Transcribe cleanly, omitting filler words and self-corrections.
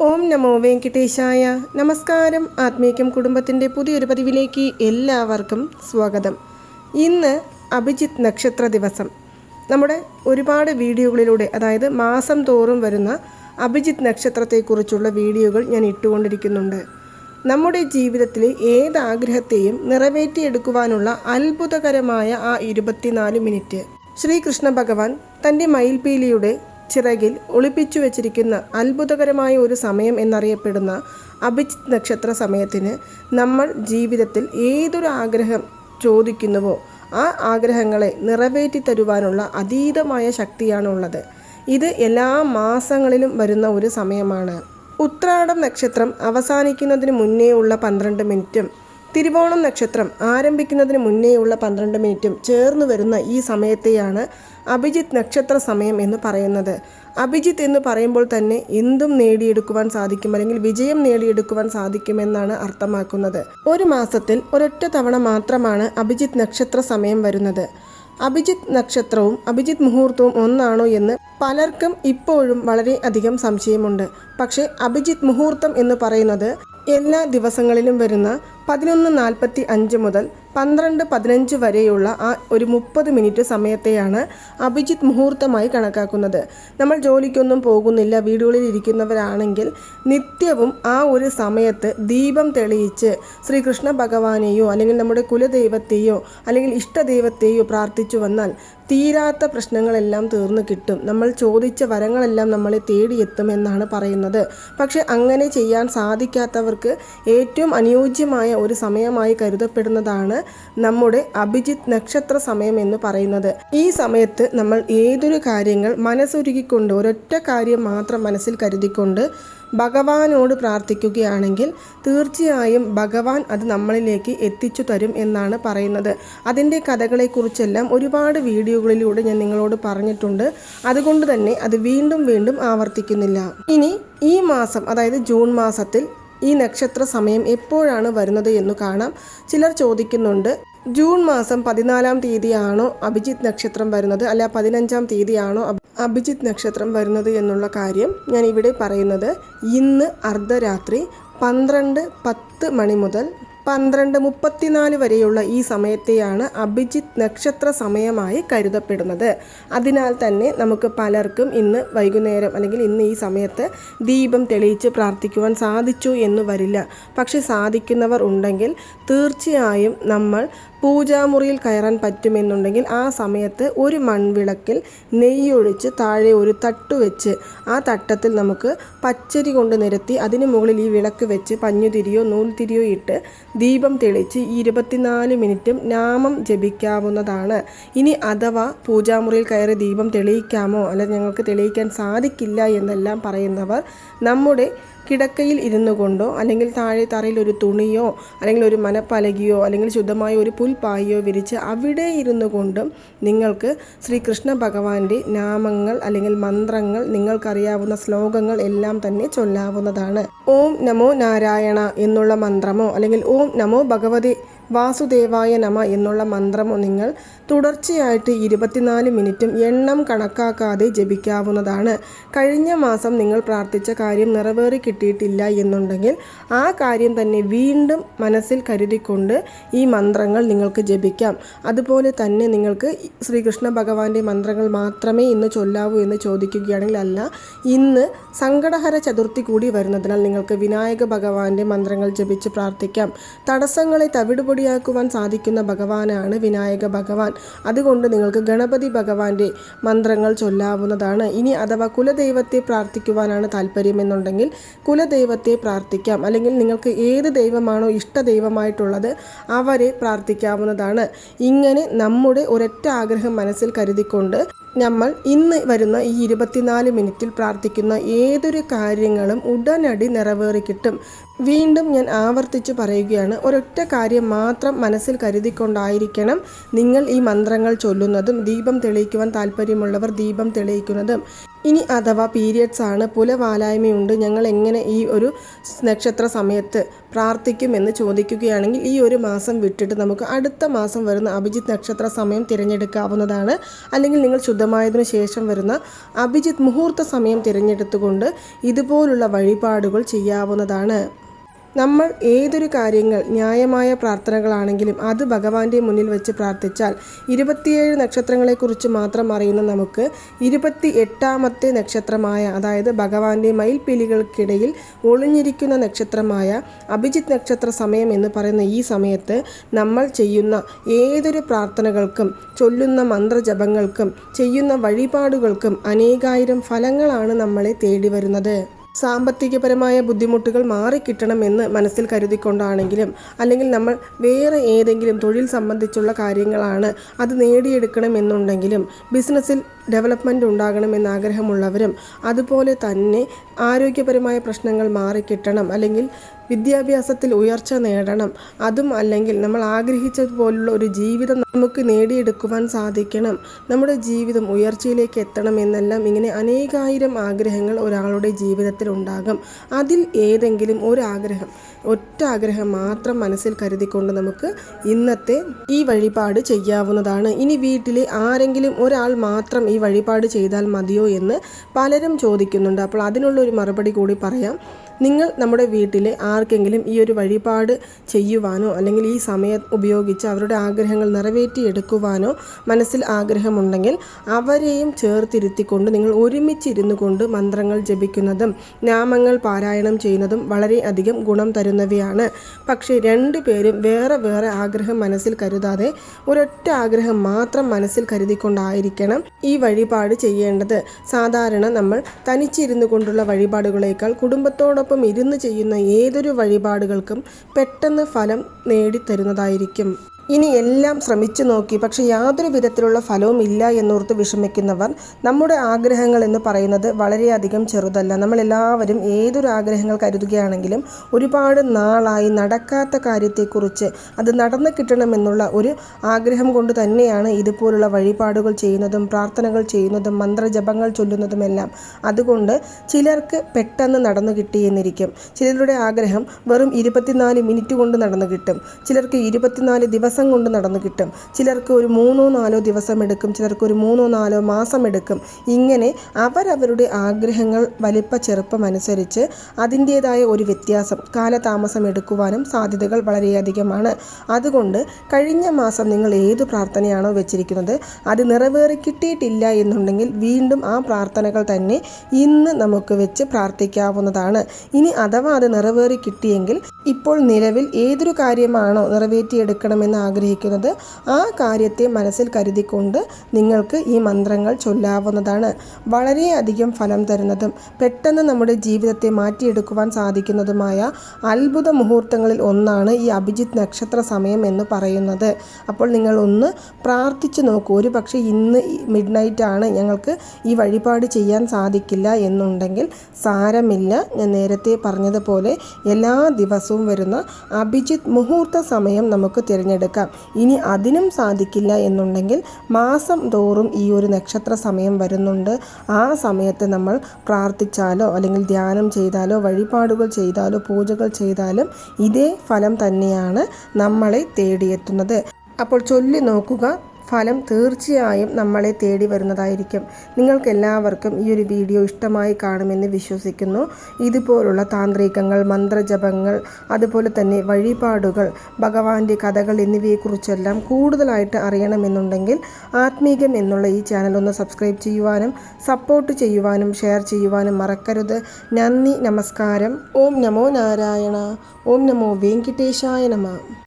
ഓം നമോ വെങ്കിടേശായ. നമസ്കാരം. ആത്മീകം കുടുംബത്തിൻ്റെ പുതിയൊരു പതിവിലേക്ക് എല്ലാവർക്കും സ്വാഗതം. ഇന്ന് അഭിജിത്ത് നക്ഷത്ര ദിവസം. നമ്മുടെ ഒരുപാട് വീഡിയോകളിലൂടെ, അതായത് മാസം തോറും വരുന്ന അഭിജിത്ത് നക്ഷത്രത്തെക്കുറിച്ചുള്ള വീഡിയോകൾ ഞാൻ ഇട്ടുകൊണ്ടിരിക്കുന്നുണ്ട്. നമ്മുടെ ജീവിതത്തിലെ ഏതാഗ്രഹത്തെയും നിറവേറ്റിയെടുക്കുവാനുള്ള അത്ഭുതകരമായ ആ 24 മിനിറ്റ് ശ്രീകൃഷ്ണ ഭഗവാൻ തൻ്റെ മയിൽപീലിയുടെ ചിറകിൽ ഒളിപ്പിച്ചു വച്ചിരിക്കുന്ന അത്ഭുതകരമായ ഒരു സമയം എന്നറിയപ്പെടുന്ന അഭിജിത്ത് നക്ഷത്ര സമയത്തിന് നമ്മൾ ജീവിതത്തിൽ ഏതൊരു ആഗ്രഹം ചോദിക്കുന്നുവോ ആ ആഗ്രഹങ്ങളെ നിറവേറ്റി തരുവാനുള്ള അതീതമായ ശക്തിയാണുള്ളത്. ഇത് എല്ലാ മാസങ്ങളിലും വരുന്ന ഒരു സമയമാണ്. ഉത്രാടം നക്ഷത്രം അവസാനിക്കുന്നതിന് മുന്നേ ഉള്ള 12 മിനിറ്റും തിരുവോണം നക്ഷത്രം ആരംഭിക്കുന്നതിന് മുന്നേയുള്ള 12 മിനിറ്റും ചേർന്ന് വരുന്ന ഈ സമയത്തെയാണ് അഭിജിത്ത് നക്ഷത്ര സമയം എന്ന് പറയുന്നത്. അഭിജിത്ത് എന്ന് പറയുമ്പോൾ തന്നെ എന്തും നേടിയെടുക്കുവാൻ സാധിക്കും, അല്ലെങ്കിൽ വിജയം നേടിയെടുക്കുവാൻ സാധിക്കുമെന്നാണ് അർത്ഥമാക്കുന്നത്. ഒരു മാസത്തിൽ ഒരൊറ്റ തവണ മാത്രമാണ് അഭിജിത്ത് നക്ഷത്ര സമയം വരുന്നത്. അഭിജിത്ത് നക്ഷത്രവും അഭിജിത്ത് മുഹൂർത്തവും ഒന്നാണോ എന്ന് പലർക്കും ഇപ്പോഴും വളരെ അധികം സംശയമുണ്ട്. പക്ഷേ അഭിജിത്ത് മുഹൂർത്തം എന്ന് പറയുന്നത് എല്ലാ ദിവസങ്ങളിലും വരുന്ന 11:45 മുതൽ 12:15 വരെയുള്ള ആ ഒരു 30 മിനിറ്റ് സമയത്തെയാണ് അഭിജിത്ത് മുഹൂർത്തമായി കണക്കാക്കുന്നത്. നമ്മൾ ജോലിക്കൊന്നും പോകുന്നില്ല, വീടുകളിൽ ഇരിക്കുന്നവരാണെങ്കിൽ നിത്യവും ആ ഒരു സമയത്ത് ദീപം തെളിയിച്ച് ശ്രീകൃഷ്ണ ഭഗവാനെയോ അല്ലെങ്കിൽ നമ്മുടെ കുലദൈവത്തെയോ അല്ലെങ്കിൽ ഇഷ്ടദൈവത്തെയോ പ്രാർത്ഥിച്ചു വന്നാൽ തീരാത്ത പ്രശ്നങ്ങളെല്ലാം തീർന്നു കിട്ടും. നമ്മൾ ചോദിച്ച വരങ്ങളെല്ലാം നമ്മളെ തേടിയെത്തുമെന്നാണ് പറയുന്നത്. പക്ഷെ അങ്ങനെ ചെയ്യാൻ സാധിക്കാത്തവർക്ക് ഏറ്റവും അനുയോജ്യമായ ഒരു സമയമായി കരുതപ്പെടുന്നതാണ് നമ്മുടെ അഭിജിത്ത് നക്ഷത്ര സമയം എന്ന് പറയുന്നത്. ഈ സമയത്ത് നമ്മൾ ഏതൊരു കാര്യങ്ങൾ മനസ്സൊരുക്കിക്കൊണ്ട് ഒരൊറ്റ കാര്യം മാത്രം മനസ്സിൽ കരുതിക്കൊണ്ട് ഭഗവാനോട് പ്രാർത്ഥിക്കുകയാണെങ്കിൽ തീർച്ചയായും ഭഗവാൻ അത് നമ്മളിലേക്ക് എത്തിച്ചു തരും എന്നാണ് പറയുന്നത്. അതിൻ്റെ കഥകളെക്കുറിച്ചെല്ലാം ഒരുപാട് വീഡിയോകളിലൂടെ ഞാൻ നിങ്ങളോട് പറഞ്ഞിട്ടുണ്ട്. അതുകൊണ്ട് തന്നെ അത് വീണ്ടും വീണ്ടും ആവർത്തിക്കുന്നില്ല. ഇനി ഈ മാസം, അതായത് ജൂൺ മാസത്തിൽ ഈ നക്ഷത്ര സമയം എപ്പോഴാണ് വരുന്നത് എന്ന് കാണാം. ചിലർ ചോദിക്കുന്നുണ്ട്, ജൂൺ മാസം 14-ാം തീയതിയാണോ അഭിജിത്ത് നക്ഷത്രം വരുന്നത്, അല്ല 15-ാം തീയതിയാണോ അഭിജിത്ത് നക്ഷത്രം വരുന്നത് എന്നുള്ള കാര്യം ഞാൻ ഇവിടെ പറയുന്നത്. ഇന്ന് അർദ്ധരാത്രി 12:10 മണി മുതൽ 12:34 വരെയുള്ള ഈ സമയത്തെയാണ് അഭിജിത്ത് നക്ഷത്ര സമയമായി കരുതപ്പെടുന്നത്. അതിനാൽ തന്നെ നമുക്ക് പലർക്കും ഇന്ന് വൈകുന്നേരം അല്ലെങ്കിൽ ഇന്ന് ഈ സമയത്ത് ദീപം തെളിയിച്ച് പ്രാർത്ഥിക്കുവാൻ സാധിച്ചു എന്ന് വരില്ല. പക്ഷെ സാധിക്കുന്നവർ ഉണ്ടെങ്കിൽ തീർച്ചയായും നമ്മൾ പൂജാമുറിയിൽ കയറാൻ പറ്റുമെന്നുണ്ടെങ്കിൽ ആ സമയത്ത് ഒരു മൺവിളക്കിൽ നെയ്യൊഴിച്ച് താഴെ ഒരു തട്ട് വെച്ച് ആ തട്ടത്തിൽ നമുക്ക് പച്ചരി കൊണ്ട് നിരത്തി അതിന് മുകളിൽ ഈ വിളക്ക് വെച്ച് പഞ്ഞുതിരിയോ നൂൽത്തിരിയോ ഇട്ട് ദീപം തെളിച്ച് 24 മിനിറ്റും നാമം ജപിക്കാവുന്നതാണ്. ഇനി അഥവാ പൂജാമുറിയിൽ കയറി ദീപം തെളിയിക്കാമോ അല്ലെങ്കിൽ ഞങ്ങൾക്ക് തെളിയിക്കാൻ സാധിക്കില്ല എന്നെല്ലാം പറയുന്നവർ നമ്മുടെ കിടക്കയിൽ ഇരുന്നു കൊണ്ടോ അല്ലെങ്കിൽ താഴെ തറയിൽ ഒരു തുണിയോ അല്ലെങ്കിൽ ഒരു മനപ്പലകിയോ അല്ലെങ്കിൽ ശുദ്ധമായ ഒരു പുൽപ്പായോ വിരിച്ച് അവിടെ ഇരുന്നു കൊണ്ടും നിങ്ങൾക്ക് ശ്രീകൃഷ്ണ ഭഗവാന്റെ നാമങ്ങൾ അല്ലെങ്കിൽ മന്ത്രങ്ങൾ, നിങ്ങൾക്കറിയാവുന്ന ശ്ലോകങ്ങൾ എല്ലാം തന്നെ ചൊല്ലാവുന്നതാണ്. ഓം നമോ നാരായണ എന്നുള്ള മന്ത്രമോ അല്ലെങ്കിൽ ഓം നമോ ഭഗവതി വാസുദേവായ നമ എന്നുള്ള മന്ത്രമോ നിങ്ങൾ തുടർച്ചയായിട്ട് 24 മിനിറ്റും എണ്ണം കണക്കാക്കാതെ ജപിക്കാവുന്നതാണ്. കഴിഞ്ഞ മാസം നിങ്ങൾ പ്രാർത്ഥിച്ച കാര്യം നിറവേറി കിട്ടിയിട്ടില്ല എന്നുണ്ടെങ്കിൽ ആ കാര്യം തന്നെ വീണ്ടും മനസ്സിൽ കരുതിക്കൊണ്ട് ഈ മന്ത്രങ്ങൾ നിങ്ങൾക്ക് ജപിക്കാം. അതുപോലെ തന്നെ നിങ്ങൾക്ക് ശ്രീകൃഷ്ണ ഭഗവാന്റെ മന്ത്രങ്ങൾ മാത്രമേ ഇന്ന് ചൊല്ലാവൂ എന്ന് ചോദിക്കുകയാണെങ്കിൽ അല്ല, ഇന്ന് സങ്കടഹര ചതുർത്ഥി കൂടി വരുന്നതിനാൽ നിങ്ങൾക്ക് വിനായക ഭഗവാന്റെ മന്ത്രങ്ങൾ ജപിച്ച് പ്രാർത്ഥിക്കാം. തടസ്സങ്ങളെ തവിടുപൊടിയാക്കുവാൻ സാധിക്കുന്ന ഭഗവാനാണ് വിനായക ഭഗവാൻ. അതുകൊണ്ട് നിങ്ങൾക്ക് ഗണപതി ഭഗവാന്റെ മന്ത്രങ്ങൾ ചൊല്ലാവുന്നതാണ്. ഇനി അഥവാ കുലദൈവത്തെ പ്രാർത്ഥിക്കുവാനാണ് താല്പര്യമെന്നുണ്ടെങ്കിൽ കുലദൈവത്തെ പ്രാർത്ഥിക്കാം. അല്ലെങ്കിൽ നിങ്ങൾക്ക് ഏത് ദൈവമാണോ ഇഷ്ടദൈവമായിട്ടുള്ളത് അവരെ പ്രാർത്ഥിക്കാവുന്നതാണ്. ഇങ്ങനെ നമ്മുടെ ഒരൊറ്റ ആഗ്രഹം മനസ്സിൽ കരുതിക്കൊണ്ട് നമ്മൾ ഇന്ന് വരുന്ന ഈ 24 മിനിറ്റിൽ പ്രാർത്ഥിക്കുന്ന ഏതൊരു കാര്യങ്ങളും ഉടനടി നിറവേറി കിട്ടും. വീണ്ടും ഞാൻ ആവർത്തിച്ചു പറയുകയാണ്, ഒരൊറ്റ കാര്യം മാത്രം മനസ്സിൽ കരുതിക്കൊണ്ടായിരിക്കണം നിങ്ങൾ ഈ മന്ത്രങ്ങൾ ചൊല്ലുന്നതും ദീപം തെളിയിക്കുവാൻ താല്പര്യമുള്ളവർ ദീപം തെളിയിക്കുന്നതും. ഇനി അഥവാ പീരിയഡ്സ് ആണ്, പുലവാലായ്മയുണ്ട്, ഞങ്ങൾ എങ്ങനെ ഈ ഒരു നക്ഷത്ര സമയത്ത് പ്രാർത്ഥിക്കുമെന്ന് ചോദിക്കുകയാണെങ്കിൽ ഈ ഒരു മാസം വിട്ടിട്ട് നമുക്ക് അടുത്ത മാസം വരുന്ന അഭിജിത്ത് നക്ഷത്ര സമയം തിരഞ്ഞെടുക്കാവുന്നതാണ്. അല്ലെങ്കിൽ നിങ്ങൾ ശുദ്ധമായതിനു ശേഷം വരുന്ന അഭിജിത്ത് മുഹൂർത്ത സമയം തിരഞ്ഞെടുത്തുകൊണ്ട് ഇതുപോലുള്ള വഴിപാടുകൾ ചെയ്യാവുന്നതാണ്. നമ്മൾ ഏതൊരു കാര്യങ്ങൾ ന്യായമായ പ്രാർത്ഥനകളാണെങ്കിലും അത് ഭഗവാന്റെ മുന്നിൽ വെച്ച് പ്രാർത്ഥിച്ചാൽ 27 നക്ഷത്രങ്ങളെക്കുറിച്ച് മാത്രം അറിയുന്ന നമുക്ക് 28ാമത്തെ നക്ഷത്രമായ, അതായത് ഭഗവാന്റെ മയിൽപ്പീലികൾക്കിടയിൽ ഒളിഞ്ഞിരിക്കുന്ന നക്ഷത്രമായ അഭിജിത്ത് നക്ഷത്ര സമയം എന്ന് പറയുന്ന ഈ സമയത്ത് നമ്മൾ ചെയ്യുന്ന ഏതൊരു പ്രാർത്ഥനകൾക്കും ചൊല്ലുന്ന മന്ത്രജപങ്ങൾക്കും ചെയ്യുന്ന വഴിപാടുകൾക്കും അനേകായിരം ഫലങ്ങളാണ് നമ്മളെ തേടി വരുന്നത്. സാമ്പത്തികപരമായ ബുദ്ധിമുട്ടുകൾ മാറിക്കിട്ടണമെന്ന് മനസ്സിൽ കരുതിക്കൊണ്ടാണെങ്കിലും അല്ലെങ്കിൽ നമ്മൾ വേറെ ഏതെങ്കിലും തൊഴിൽ സംബന്ധിച്ചുള്ള കാര്യങ്ങളാണ് അത് നേടിയെടുക്കണമെന്നുണ്ടെങ്കിലും ബിസിനസ്സിൽ ഡെവലപ്മെൻറ്റ് ഉണ്ടാകണമെന്ന് ആഗ്രഹമുള്ളവരും അതുപോലെ തന്നെ ആരോഗ്യപരമായ പ്രശ്നങ്ങൾ മാറിക്കിട്ടണം, അല്ലെങ്കിൽ വിദ്യാഭ്യാസത്തിൽ ഉയർച്ച നേടണം, അതും അല്ലെങ്കിൽ നമ്മൾ ആഗ്രഹിച്ചതുപോലുള്ള ഒരു ജീവിതം നമുക്ക് നേടിയെടുക്കുവാൻ സാധിക്കണം, നമ്മുടെ ജീവിതം ഉയർച്ചയിലേക്ക് എത്തണം എന്നെല്ലാം ഇങ്ങനെ അനേകായിരം ആഗ്രഹങ്ങൾ ഒരാളുടെ ജീവിതത്തിൽ ഉണ്ടാകും. അതിൽ ഏതെങ്കിലും ഒറ്റ ആഗ്രഹം മാത്രം മനസ്സിൽ കരുതിക്കൊണ്ട് നമുക്ക് ഇന്നത്തെ ഈ വഴിപാട് ചെയ്യാവുന്നതാണ്. ഇനി വീട്ടിലെ ആരെങ്കിലും ഒരാൾ മാത്രം ഈ വഴിപാട് ചെയ്താൽ മതിയോ എന്ന് പലരും ചോദിക്കുന്നുണ്ട്. അപ്പോൾ അതിനുള്ളൊരു മറുപടി കൂടി പറയാം. നിങ്ങൾ നമ്മുടെ വീട്ടിലെ ആർക്കെങ്കിലും ഈ ഒരു വഴിപാട് ചെയ്യുവാനോ അല്ലെങ്കിൽ ഈ സമയം ഉപയോഗിച്ച് അവരുടെ ആഗ്രഹങ്ങൾ നിറവേറ്റിയെടുക്കുവാനോ മനസ്സിൽ ആഗ്രഹമുണ്ടെങ്കിൽ അവരെയും ചേർത്തിരുത്തിക്കൊണ്ട് നിങ്ങൾ ഒരുമിച്ചിരുന്നു കൊണ്ട് മന്ത്രങ്ങൾ ജപിക്കുന്നതും നാമങ്ങൾ പാരായണം ചെയ്യുന്നതും വളരെയധികം ഗുണം തരുന്നവയാണ്. പക്ഷേ രണ്ടുപേരും വേറെ വേറെ ആഗ്രഹം മനസ്സിൽ കരുതാതെ ഒരൊറ്റ ആഗ്രഹം മാത്രം മനസ്സിൽ കരുതിക്കൊണ്ടായിരിക്കണം ഈ വഴിപാട് ചെയ്യേണ്ടത്. സാധാരണ നമ്മൾ തനിച്ചിരുന്നു കൊണ്ടുള്ള വഴിപാടുകളേക്കാൾ കുടുംബത്തോടൊപ്പം ഇരുന്ന് ചെയ്യുന്ന ഏതൊരു വഴിപാടുകൾക്കും പെട്ടെന്ന് ഫലം നേടിത്തരുന്നതായിരിക്കും. ഇനി എല്ലാം ശ്രമിച്ചു നോക്കി പക്ഷെ യാതൊരു വിധത്തിലുള്ള ഫലവും ഇല്ല എന്നോർത്ത് വിഷമിക്കുന്നവർ, നമ്മുടെ ആഗ്രഹങ്ങൾ എന്ന് പറയുന്നത് വളരെയധികം ചെറുതല്ല. നമ്മളെല്ലാവരും ഏതൊരു ആഗ്രഹങ്ങൾ കരുതുകയാണെങ്കിലും ഒരുപാട് നാളായി നടക്കാത്ത കാര്യത്തെക്കുറിച്ച് അത് നടന്നു കിട്ടണമെന്നുള്ള ഒരു ആഗ്രഹം കൊണ്ട് തന്നെയാണ് ഇതുപോലുള്ള വഴിപാടുകൾ ചെയ്യുന്നതും പ്രാർത്ഥനകൾ ചെയ്യുന്നതും മന്ത്രജപങ്ങൾ ചൊല്ലുന്നതുമെല്ലാം. അതുകൊണ്ട് ചിലർക്ക് പെട്ടെന്ന് നടന്നു കിട്ടിയെന്നിരിക്കും. ചിലരുടെ ആഗ്രഹം വെറും 24 മിനിറ്റ് കൊണ്ട് നടന്നു കിട്ടും, ചിലർക്ക് 24 ദിവസം കൊണ്ട് നടന്നു കിട്ടും, ചിലർക്ക് ഒരു 3-4 ദിവസം എടുക്കും, ചിലർക്ക് ഒരു 3-4 മാസം എടുക്കും. ഇങ്ങനെ അവരവരുടെ ആഗ്രഹങ്ങൾ വലിപ്പ ചെറുപ്പം അനുസരിച്ച് അതിൻ്റേതായ ഒരു വ്യത്യാസം കാലതാമസം എടുക്കുവാനും സാധ്യതകൾ വളരെയധികമാണ്. അതുകൊണ്ട് കഴിഞ്ഞ മാസം നിങ്ങൾ ഏത് പ്രാർത്ഥനയാണോ വെച്ചിരിക്കുന്നത് അത് നിറവേറി കിട്ടിയിട്ടില്ല എന്നുണ്ടെങ്കിൽ വീണ്ടും ആ പ്രാർത്ഥനകൾ തന്നെ ഇന്ന് നമുക്ക് വെച്ച് പ്രാർത്ഥിക്കാവുന്നതാണ്. ഇനി അഥവാ അത് നിറവേറി കിട്ടിയെങ്കിൽ ഇപ്പോൾ നിലവിൽ ഏതൊരു കാര്യമാണോ നിറവേറ്റിയെടുക്കണമെന്ന് ആഗ്രഹിക്കുന്നത് ആ കാര്യത്തെ മനസ്സിൽ കരുതിക്കൊണ്ട് നിങ്ങൾക്ക് ഈ മന്ത്രങ്ങൾ ചൊല്ലാവുന്നതാണ്. വളരെയധികം ഫലം തരുന്നതും പെട്ടെന്ന് നമ്മുടെ ജീവിതത്തെ മാറ്റിയെടുക്കുവാൻ സാധിക്കുന്നതുമായ അത്ഭുത മുഹൂർത്തങ്ങളിൽ ഒന്നാണ് ഈ അഭിജിത്ത് നക്ഷത്ര സമയം എന്ന് പറയുന്നത്. അപ്പോൾ നിങ്ങൾ ഒന്ന് പ്രാർത്ഥിച്ചു നോക്കൂ. ഒരു പക്ഷേ ഇന്ന് മിഡ്നൈറ്റ് ആണ്, ഞങ്ങൾക്ക് ഈ വഴിപാട് ചെയ്യാൻ സാധിക്കില്ല എന്നുണ്ടെങ്കിൽ സാരമില്ല. ഞാൻ നേരത്തെ പറഞ്ഞതുപോലെ എല്ലാ ദിവസവും വരുന്ന അഭിജിത്ത് മുഹൂർത്ത സമയം നമുക്ക് തിരഞ്ഞെടുക്കാം. ഇനി അതിനും സാധിക്കില്ല എന്നുണ്ടെങ്കിൽ മാസം തോറും ഈ ഒരു നക്ഷത്ര സമയം വരുന്നുണ്ട്. ആ സമയത്ത് നമ്മൾ പ്രാർത്ഥിച്ചാലോ അല്ലെങ്കിൽ ധ്യാനം ചെയ്താലോ വഴിപാടുകൾ ചെയ്താലോ പൂജകൾ ചെയ്താലും ഇതേ ഫലം തന്നെയാണ് നമ്മളെ തേടിയെത്തുന്നത്. അപ്പോൾ ചൊല്ലി നോക്കുക, ഫലം തീർച്ചയായും നമ്മളെ തേടി വരുന്നതായിരിക്കും. നിങ്ങൾക്കെല്ലാവർക്കും ഈ ഒരു വീഡിയോ ഇഷ്ടമായി കാണുമെന്ന് വിശ്വസിക്കുന്നു. ഇതുപോലുള്ള താന്ത്രികങ്ങൾ, മന്ത്രജപങ്ങൾ, അതുപോലെ തന്നെ വഴിപാടുകൾ, ഭഗവാന്റെ കഥകൾ എന്നിവയെക്കുറിച്ചെല്ലാം കൂടുതലായിട്ട് അറിയണമെന്നുണ്ടെങ്കിൽ ആത്മീകം എന്നുള്ള ഈ ചാനൽ ഒന്ന് സബ്സ്ക്രൈബ് ചെയ്യുവാനും സപ്പോർട്ട് ചെയ്യുവാനും ഷെയർ ചെയ്യുവാനും മറക്കരുത്. നന്ദി, നമസ്കാരം. ഓം നമോ നാരായണ. ഓം നമോ വെങ്കിടേശായ നമഃ.